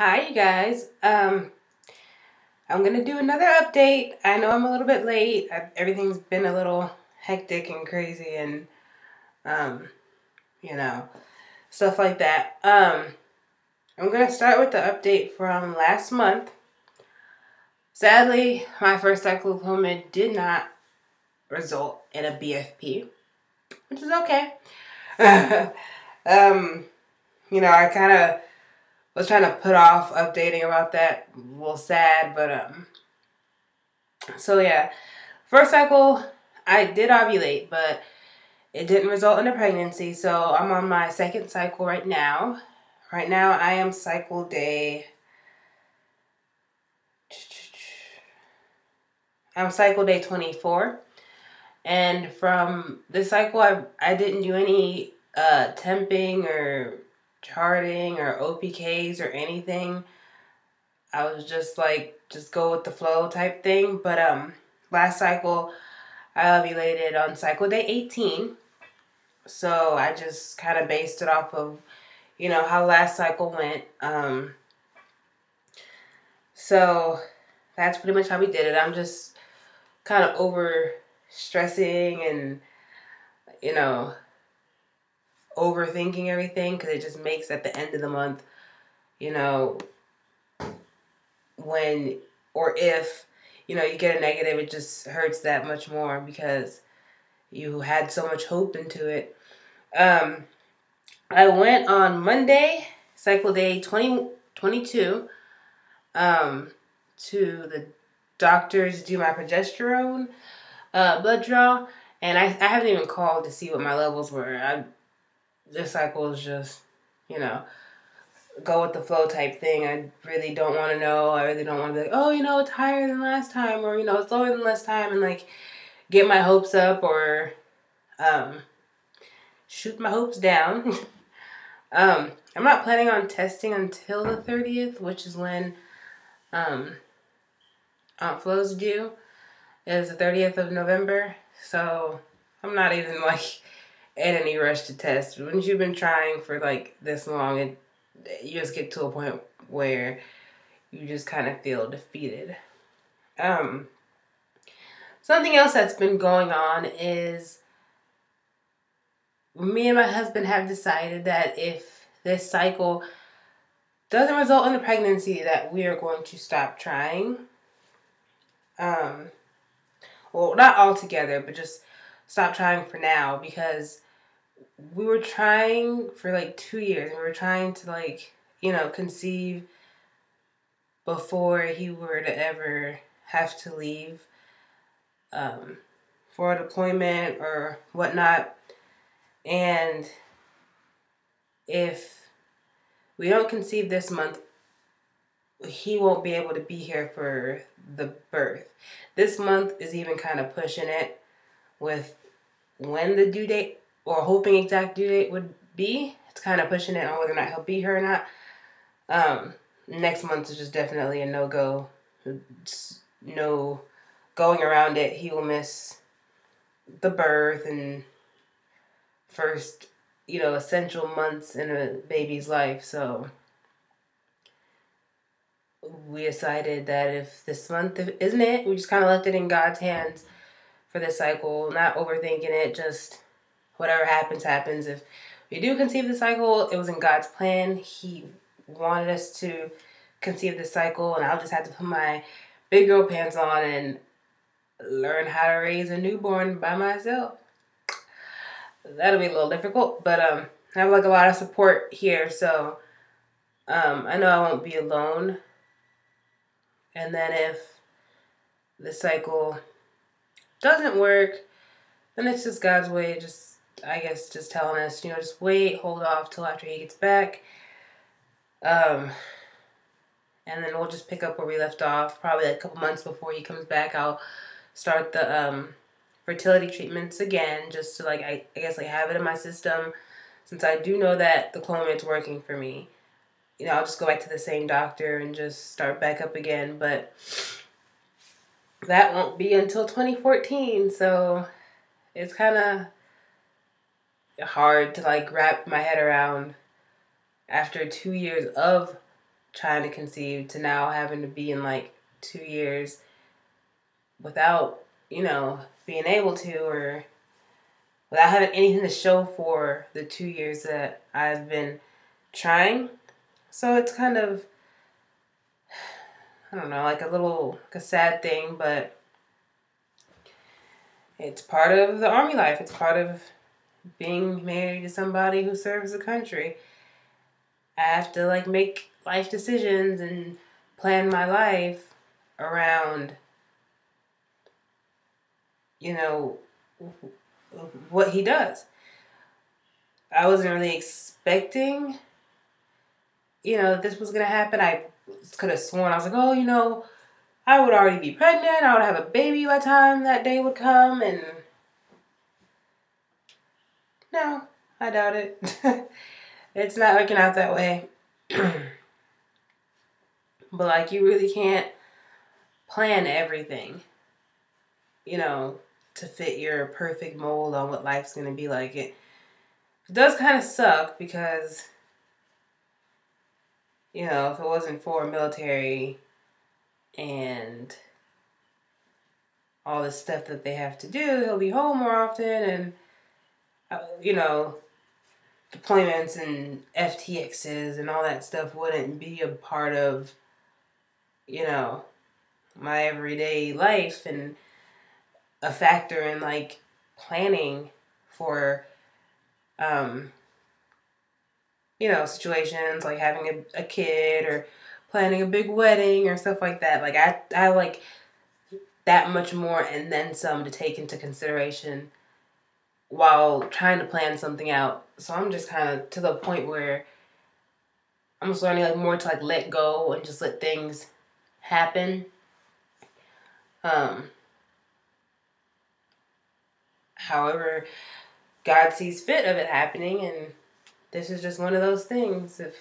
Hi, you guys. I'm gonna do another update. I know I'm a little bit late. Everything's been a little hectic and crazy, and um, you know, stuff like that. I'm gonna start with the update from last month. Sadly, my first cycle of clomid did not result in a BFP, which is okay. um, I kind of was trying to put off updating about that. A little sad, but so yeah, first cycle I did ovulate, but it didn't result in a pregnancy. So I'm on my second cycle right now. Right now I am cycle day. I'm cycle day 24, and from this cycle I didn't do any temping or charting or OPKs or anything. I was just go with the flow type thing. But last cycle I ovulated on cycle day 18. So I just kind of based it off of, how last cycle went. So that's pretty much how we did it. I'm just kind of over stressing and, overthinking everything, because it just makes at the end of the month, when or if, you get a negative, it just hurts that much more because you had so much hope into it. I went on Monday, cycle day 22, to the doctors to do my progesterone blood draw, and I haven't even called to see what my levels were. This cycle is just, go with the flow type thing. I really don't want to know. I really don't want to be like, oh, it's higher than last time, or, it's lower than last time, and get my hopes up or shoot my hopes down. I'm not planning on testing until the 30th, which is when Aunt Flo's due. It is the 30th of November, so I'm not even in any rush to test. Once you've been trying for this long, you just get to a point where you just kind of feel defeated. Something else that's been going on is me and my husband have decided that if this cycle doesn't result in a pregnancy, that we are going to stop trying. Well, not altogether, but just stop trying for now, because we were trying for 2 years. We were trying to conceive before he were to ever have to leave for a deployment or whatnot. And if we don't conceive this month, he won't be able to be here for the birth. This month is even kind of pushing it with when the due date or hoping exact due date would be. It's kind of pushing it on whether or not he'll be here or not. Next month is just definitely a no-go. No going around it. He will miss the birth and first, essential months in a baby's life. So we decided that if this month isn't it, we just kind of left it in God's hands for this cycle, not overthinking it, just whatever happens, happens. If we do conceive the cycle, it was in God's plan. He wanted us to conceive the cycle, and I'll just have to put my big girl pants on and learn how to raise a newborn by myself. That'll be a little difficult, but I have a lot of support here, so I know I won't be alone. And then if the cycle doesn't work, then it's just God's way, just telling us, just wait, hold off till after he gets back. And then we'll just pick up where we left off. Probably a couple months before he comes back, I'll start the fertility treatments again, just to I guess have it in my system, since I do know that the clomid's working for me. I'll just go back to the same doctor and just start back up again, but that won't be until 2014, so it's kind of hard to wrap my head around after 2 years of trying to conceive to now having to be in like 2 years without, being able to, or without having anything to show for the 2 years that I've been trying. So it's kind of, I don't know, like a sad thing, but it's part of the Army life. It's part of being married to somebody who serves the country. I have to like make life decisions and plan my life around, what he does. I wasn't really expecting, this was going to happen. I could have sworn, I was like, oh, I would already be pregnant. I would have a baby by the time that day would come. And no, I doubt it. It's not working out that way. But like, you really can't plan everything, to fit your perfect mold on what life's going to be like. It does kind of suck because, if it wasn't for military and all the stuff that they have to do, he'll be home more often, and, deployments and FTXs and all that stuff wouldn't be a part of, my everyday life and a factor in like planning for, situations like having a kid or planning a big wedding or stuff like that. Like I like that much more and then some to take into consideration while trying to plan something out. So I'm just kind of to the point where I'm just learning like more to like let go and just let things happen. However God sees fit of it happening, and this is just one of those things. If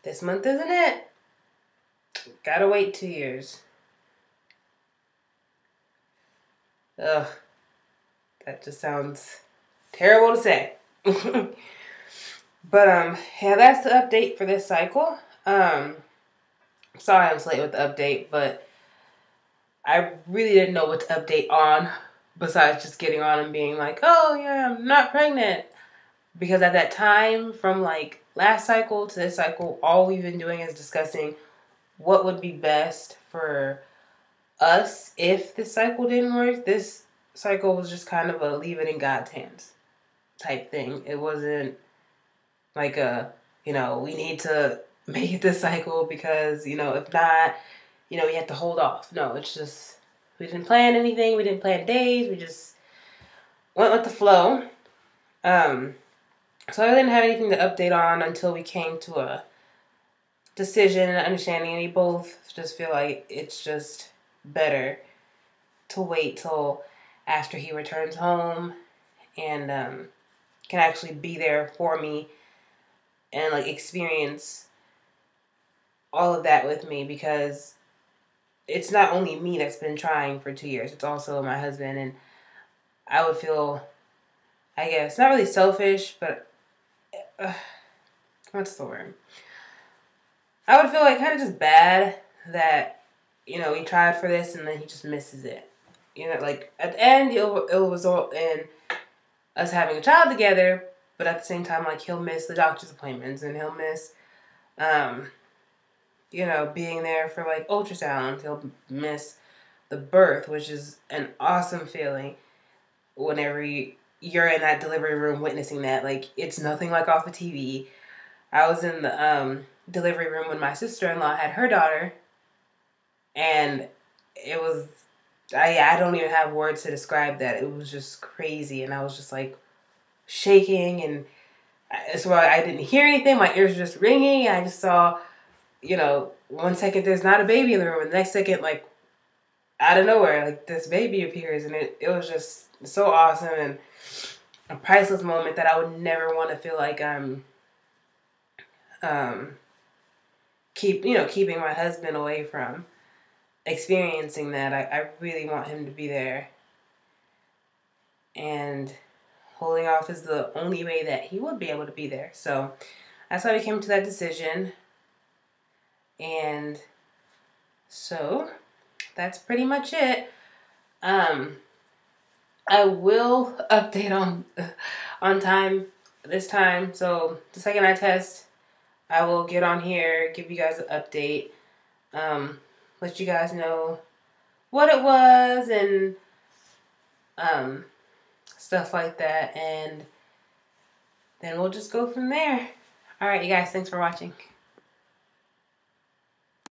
this month isn't it, gotta wait 2 years. Ugh, that just sounds terrible to say. But yeah, that's the update for this cycle. Sorry I'm late with the update, but I really didn't know what to update on besides just getting on and being like, oh yeah, I'm not pregnant. Because at that time, from like last cycle to this cycle, all we've been doing is discussing what would be best for us if this cycle didn't work. This cycle was just kind of a leave it in God's hands type thing. It wasn't like we need to make it this cycle because, if not, we have to hold off. No, it's just, we didn't plan anything. We didn't plan days. We just went with the flow. So I didn't have anything to update on until we came to a decision and understanding, and we both just feel like it's just better to wait till after he returns home and can actually be there for me and like experience all of that with me, because it's not only me that's been trying for 2 years, it's also my husband. And I would feel, I guess, not really selfish, but what's the word? I would feel like kind of just bad that, he tried for this and then he just misses it. Like at the end, it'll result in us having a child together, but at the same time, like he'll miss the doctor's appointments and he'll miss, being there for like ultrasounds. He'll miss the birth, which is an awesome feeling whenever you're in that delivery room witnessing that. Like, it's nothing like off the TV. I was in the delivery room when my sister-in-law had her daughter, and it was, I don't even have words to describe that. It was just crazy, and I was just like shaking, and so I didn't hear anything. My ears were just ringing, and I just saw, 1 second there's not a baby in the room, and the next second, like, out of nowhere, like, this baby appears, and it was just so awesome and a priceless moment that I would never want to feel like I'm keeping my husband away from experiencing that. I really want him to be there, and holding off is the only way that he would be able to be there. So that's why we came to that decision. And so that's pretty much it. I will update on time this time. So the second I test, I will get on here, give you guys an update, let you guys know what it was and stuff like that, and then we'll just go from there. All right, you guys, thanks for watching.